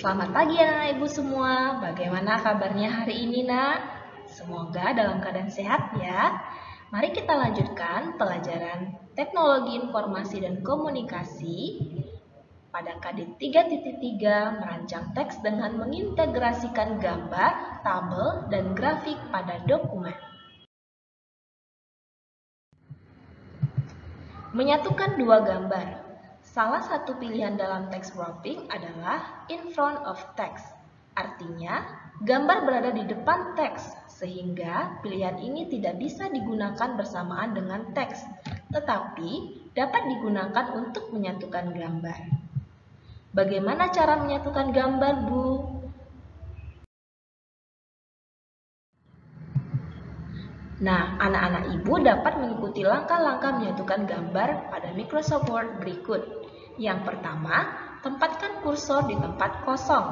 Selamat pagi anak-anak ibu semua. Bagaimana kabarnya hari ini nak? Semoga dalam keadaan sehat ya. Mari kita lanjutkan pelajaran teknologi informasi dan komunikasi pada KD 3.3 merancang teks dengan mengintegrasikan gambar, tabel, dan grafik pada dokumen. Menyatukan dua gambar. Salah satu pilihan dalam text wrapping adalah in front of text. Artinya, gambar berada di depan teks, sehingga pilihan ini tidak bisa digunakan bersamaan dengan teks, tetapi dapat digunakan untuk menyatukan gambar. Bagaimana cara menyatukan gambar, Bu? Nah, anak-anak ibu dapat mengikuti langkah-langkah menyatukan gambar pada Microsoft Word berikut. Yang pertama, tempatkan kursor di tempat kosong.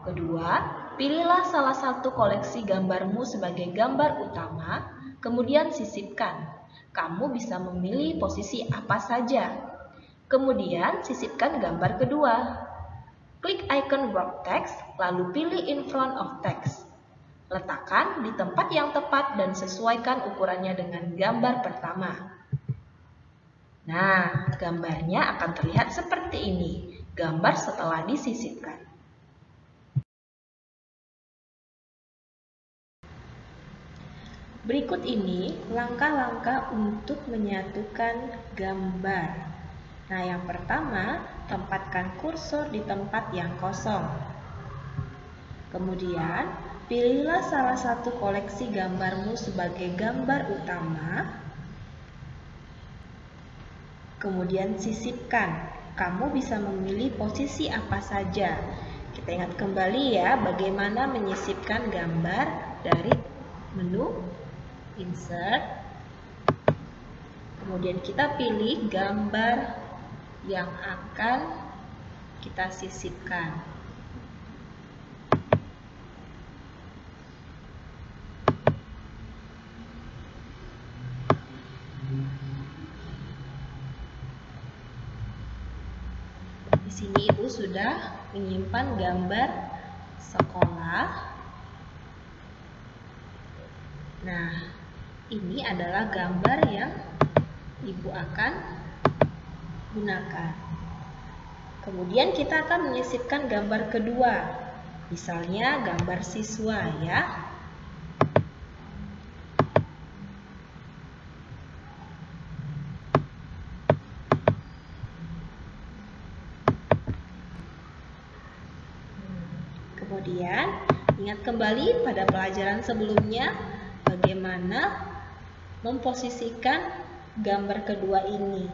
Kedua, pilihlah salah satu koleksi gambarmu sebagai gambar utama, kemudian sisipkan. Kamu bisa memilih posisi apa saja. Kemudian, sisipkan gambar kedua. Klik icon wrap text, lalu pilih in front of text. Letakkan di tempat yang tepat dan sesuaikan ukurannya dengan gambar pertama. Nah, gambarnya akan terlihat seperti ini, gambar setelah disisipkan. Berikut ini langkah-langkah untuk menyatukan gambar. Nah, yang pertama, tempatkan kursor di tempat yang kosong. Kemudian, pilihlah salah satu koleksi gambarmu sebagai gambar utama. Kemudian sisipkan. Kamu bisa memilih posisi apa saja. Kita ingat kembali ya bagaimana menyisipkan gambar dari menu Insert. Kemudian kita pilih gambar yang akan kita sisipkan. Di sini Ibu sudah menyimpan gambar sekolah. Nah, ini adalah gambar yang Ibu akan gunakan. Kemudian kita akan menyisipkan gambar kedua. Misalnya gambar siswa ya. Kemudian, ingat kembali pada pelajaran sebelumnya bagaimana memposisikan gambar kedua ini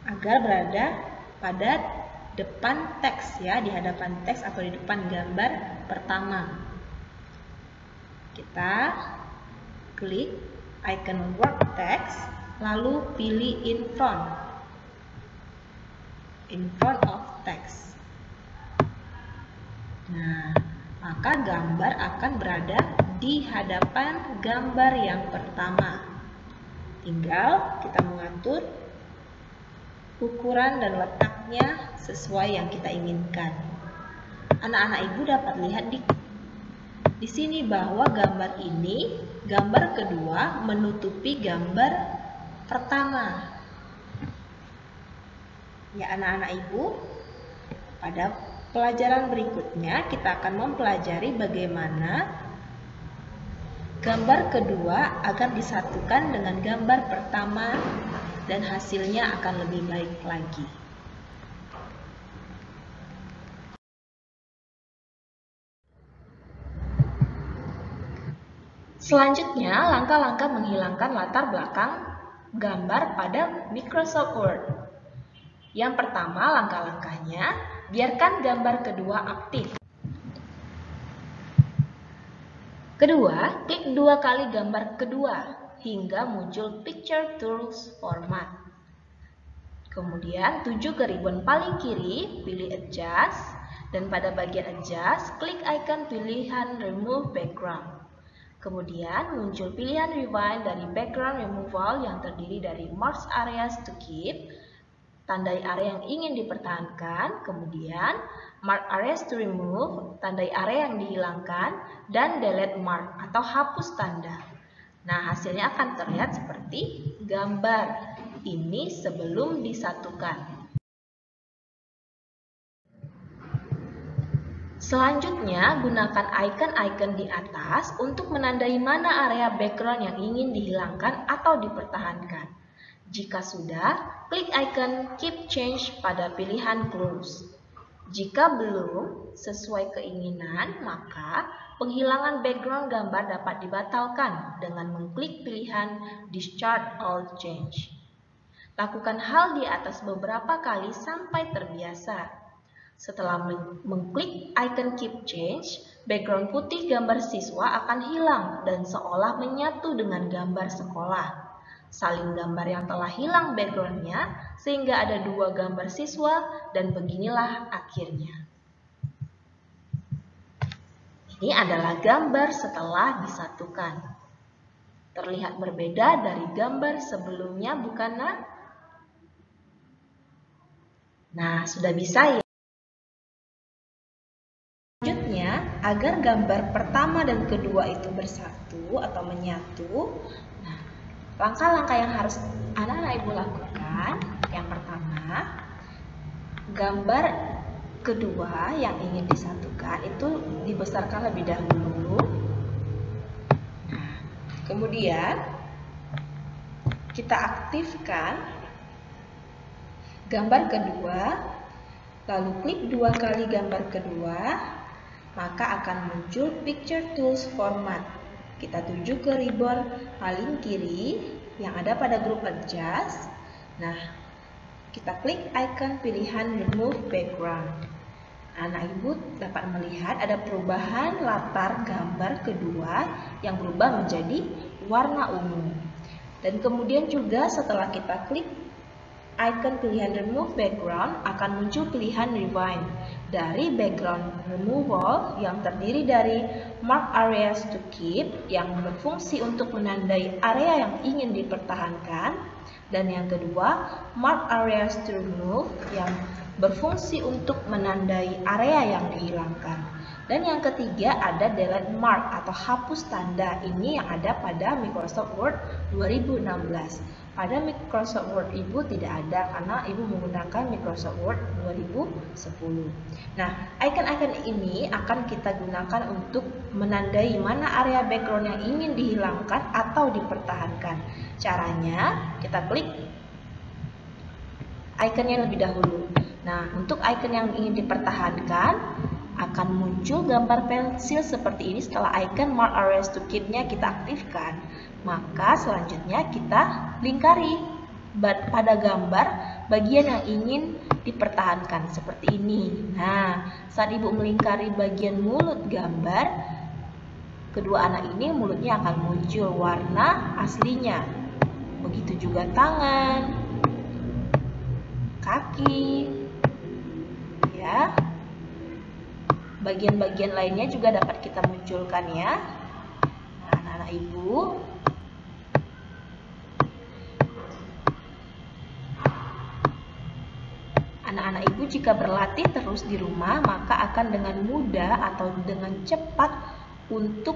agar berada pada depan teks ya, di hadapan teks atau di depan gambar pertama. Kita klik icon wrap text, lalu pilih in front of text. Nah, maka gambar akan berada di hadapan gambar yang pertama. Tinggal kita mengatur ukuran dan letaknya sesuai yang kita inginkan. Anak-anak ibu dapat lihat di sini bahwa gambar ini, gambar kedua menutupi gambar pertama. Ya anak-anak ibu, pada pelajaran berikutnya kita akan mempelajari bagaimana gambar kedua agar disatukan dengan gambar pertama dan hasilnya akan lebih baik lagi. Selanjutnya, langkah-langkah menghilangkan latar belakang gambar pada Microsoft Word. Yang pertama, langkah-langkahnya, biarkan gambar kedua aktif. Kedua, klik 2 kali gambar kedua hingga muncul Picture Tools format. Kemudian, tuju ke ribbon paling kiri, pilih Adjust, dan pada bagian Adjust, klik icon pilihan Remove Background. Kemudian muncul pilihan Rewind dari Background Removal yang terdiri dari Mark Areas to Keep, tandai area yang ingin dipertahankan, kemudian mark areas to remove, tandai area yang dihilangkan, dan delete mark atau hapus tanda. Nah, hasilnya akan terlihat seperti gambar ini sebelum disatukan. Selanjutnya, gunakan icon-icon di atas untuk menandai mana area background yang ingin dihilangkan atau dipertahankan. Jika sudah, klik icon Keep Change pada pilihan Close. Jika belum sesuai keinginan, maka penghilangan background gambar dapat dibatalkan dengan mengklik pilihan Discard All Change. Lakukan hal di atas beberapa kali sampai terbiasa. Setelah mengklik icon Keep Change, background putih gambar siswa akan hilang dan seolah menyatu dengan gambar sekolah. Salin gambar yang telah hilang backgroundnya sehingga ada dua gambar siswa dan beginilah akhirnya. Ini adalah gambar setelah disatukan. Terlihat berbeda dari gambar sebelumnya, bukan, Nak? Nah, sudah bisa ya? Selanjutnya, agar gambar pertama dan kedua itu bersatu atau menyatu, nah, langkah-langkah yang harus anak-anak ibu lakukan. Yang pertama, gambar kedua yang ingin disatukan itu dibesarkan lebih dahulu. Nah, kemudian kita aktifkan gambar kedua, lalu klik dua kali gambar kedua, maka akan muncul Picture Tools Format. Kita tuju ke ribbon paling kiri yang ada pada grup Adjust. Nah, kita klik icon pilihan Remove Background. Anak ibu dapat melihat ada perubahan latar gambar kedua yang berubah menjadi warna ungu. Dan kemudian juga setelah kita klik icon pilihan Remove Background, akan muncul pilihan Rewind. Dari background removal yang terdiri dari Mark Areas to Keep yang berfungsi untuk menandai area yang ingin dipertahankan, dan yang kedua Mark Areas to Remove yang berfungsi untuk menandai area yang dihilangkan. Dan yang ketiga ada Delete Mark atau hapus tanda. Ini yang ada pada Microsoft Word 2016. Pada Microsoft Word Ibu tidak ada karena Ibu menggunakan Microsoft Word 2010. Nah, icon-icon ini akan kita gunakan untuk menandai mana area background yang ingin dihilangkan atau dipertahankan. Caranya, kita klik iconnya lebih dahulu. Nah, untuk icon yang ingin dipertahankan, akan muncul gambar pensil seperti ini setelah icon Mark Areas to Keep-nya kita aktifkan. Maka selanjutnya kita lingkari pada gambar bagian yang ingin dipertahankan seperti ini. Nah, saat ibu melingkari bagian mulut gambar, kedua anak ini mulutnya akan muncul warna aslinya. Begitu juga tangan, kaki, ya. Bagian-bagian lainnya juga dapat kita munculkan ya. Nah, anak-anak ibu, anak-anak ibu jika berlatih terus di rumah, maka akan dengan mudah atau dengan cepat untuk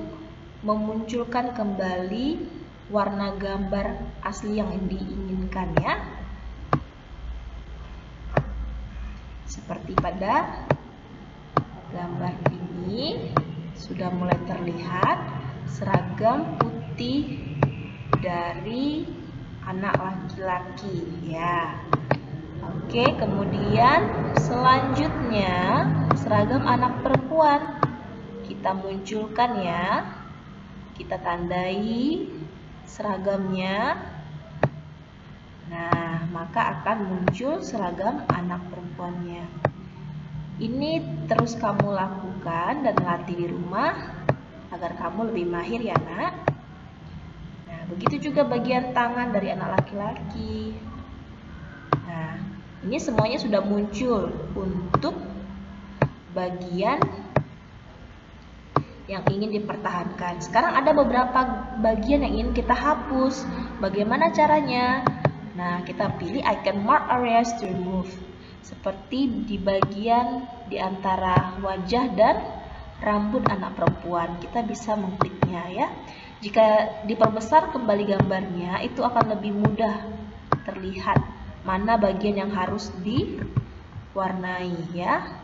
memunculkan kembali warna gambar asli yang diinginkan ya. Seperti pada gambar ini sudah mulai terlihat seragam putih dari anak laki-laki ya. Oke, kemudian selanjutnya seragam anak perempuan kita munculkan ya. Kita tandai seragamnya. Nah, maka akan muncul seragam anak perempuannya. Ini terus kamu lakukan dan latih di rumah agar kamu lebih mahir ya, Nak. Nah, begitu juga bagian tangan dari anak laki-laki. Nah, ini semuanya sudah muncul untuk bagian yang ingin dipertahankan. Sekarang ada beberapa bagian yang ingin kita hapus. Bagaimana caranya? Nah, kita pilih icon mark areas to remove. Seperti di bagian di antara wajah dan rambut anak perempuan, kita bisa mengkliknya ya. Jika diperbesar kembali gambarnya, itu akan lebih mudah terlihat mana bagian yang harus diwarnai ya.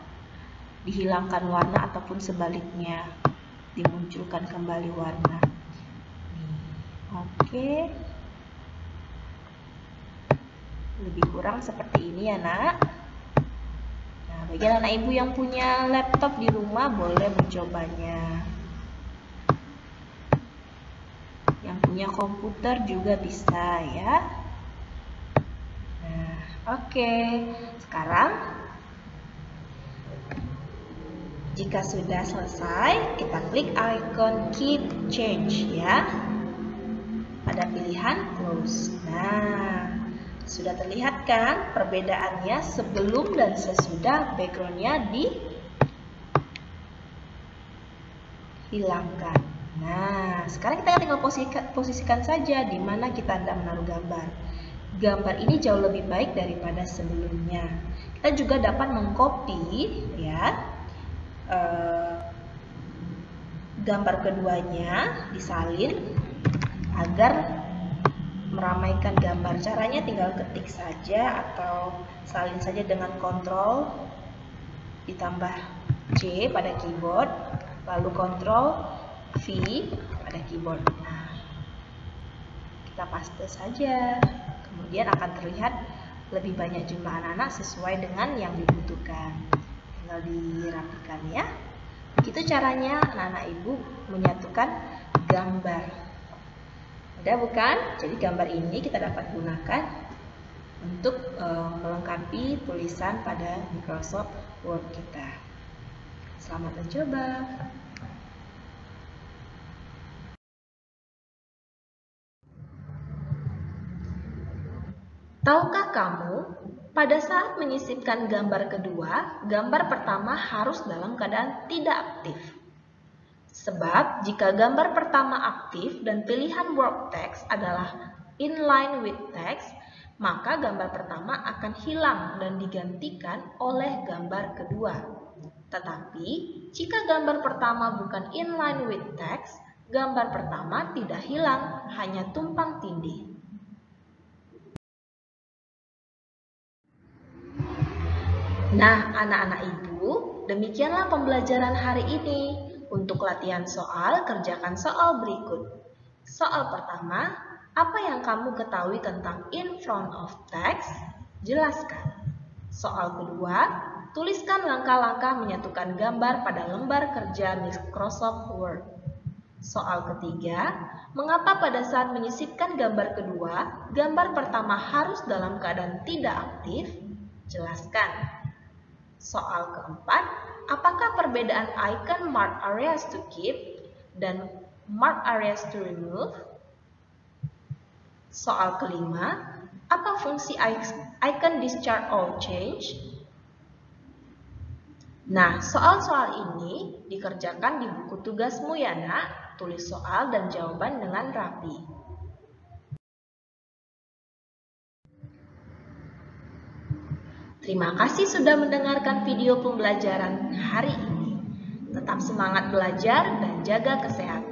Dihilangkan warna ataupun sebaliknya, dimunculkan kembali warna. Oke. Lebih kurang seperti ini ya nak. Nah, bagi anak ibu yang punya laptop di rumah boleh mencobanya. Yang punya komputer juga bisa ya. Nah, oke. Sekarang jika sudah selesai, kita klik icon keep change ya. Pada pilihan close. Nah, sudah terlihat kan perbedaannya sebelum dan sesudah backgroundnya dihilangkan. Nah, sekarang kita tinggal posisikan saja di mana kita hendak menaruh gambar. Gambar ini jauh lebih baik daripada sebelumnya. Kita juga dapat mengcopy ya gambar keduanya, disalin agar meramaikan gambar. Caranya tinggal ketik saja atau salin saja dengan Ctrl ditambah C pada keyboard, lalu Ctrl V pada keyboard. Nah, kita paste saja, kemudian akan terlihat lebih banyak jumlah anak-anak sesuai dengan yang dibutuhkan. Tinggal dirapikan ya. Begitu caranya anak-anak ibu menyatukan gambar. Udah bukan? Jadi gambar ini kita dapat gunakan untuk melengkapi tulisan pada Microsoft Word kita. Selamat mencoba. Tahukah kamu, pada saat menyisipkan gambar kedua, gambar pertama harus dalam keadaan tidak aktif. Sebab jika gambar pertama aktif dan pilihan work text adalah inline with text, maka gambar pertama akan hilang dan digantikan oleh gambar kedua. Tetapi jika gambar pertama bukan inline with text, gambar pertama tidak hilang, hanya tumpang tindih. Nah, anak-anak ibu, demikianlah pembelajaran hari ini. Untuk latihan soal, kerjakan soal berikut. Soal pertama, apa yang kamu ketahui tentang in front of text? Jelaskan. Soal kedua, tuliskan langkah-langkah menyatukan gambar pada lembar kerja Microsoft Word. Soal ketiga, mengapa pada saat menyisipkan gambar kedua, gambar pertama harus dalam keadaan tidak aktif? Jelaskan. Soal keempat, apakah perbedaan icon mark areas to keep dan mark areas to remove? Soal kelima, apa fungsi icon discharge or change? Nah, soal-soal ini dikerjakan di buku tugasmu ya nak. Tulis soal dan jawaban dengan rapi. Terima kasih sudah mendengarkan video pembelajaran hari ini. Tetap semangat belajar dan jaga kesehatan.